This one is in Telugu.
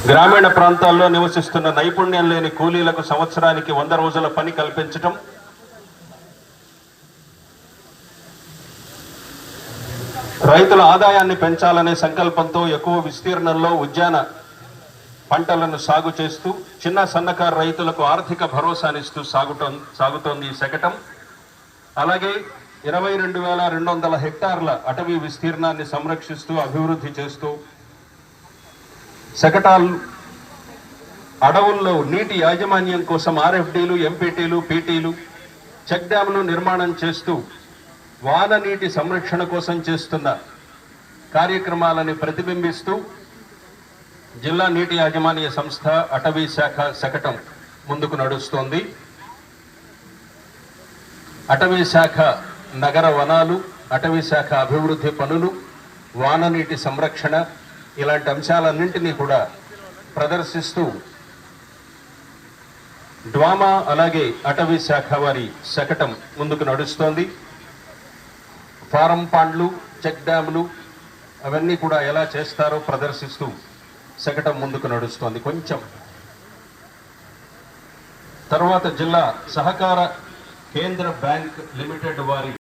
గ్రామీణ ప్రాంతాల్లో నివసిస్తున్న నైపుణ్యం లేని కూలీలకు సంవత్సరానికి 100 రోజుల పని కల్పించడం, రైతుల ఆదాయాన్ని పెంచాలనే సంకల్పంతో ఎక్కువ విస్తీర్ణంలో ఉద్యాన పంటలను సాగు చేస్తూ చిన్న సన్నకారు రైతులకు ఆర్థిక భరోసానిస్తూ సాగుతోంది ఈ శకటం. అలాగే 22,200 హెక్టార్ల అటవీ విస్తీర్ణాన్ని సంరక్షిస్తూ అభివృద్ధి చేస్తూ శకటాలు అడవుల్లో నీటి యాజమాన్యం కోసం ఆర్ఎఫ్డీలు, ఎంపీటీలు, పీటీలు, చెక్ డ్యాములు నిర్మాణం చేస్తూ వాన నీటి సంరక్షణ కోసం చేస్తున్న కార్యక్రమాలని ప్రతిబింబిస్తూ జిల్లా నీటి యాజమాన్య సంస్థ అటవీ శాఖ శకటం ముందుకు నడుస్తోంది. అటవీ శాఖ నగర వనాలు, అటవీ శాఖ అభివృద్ధి పనులు, వాన నీటి సంరక్షణ ఇలాంటి అంశాలన్నింటినీ కూడా ప్రదర్శిస్తూ డ్వామా అలాగే అటవీ శాఖ వారి శకటం ముందుకు నడుస్తోంది. ఫారం పాండ్లు, చెక్ డ్యాములు అవన్నీ కూడా ఎలా చేస్తారో ప్రదర్శిస్తూ శకటం ముందుకు నడుస్తోంది. కొంచెం తర్వాత జిల్లా సహకార కేంద్ర బ్యాంక్ లిమిటెడ్ వారి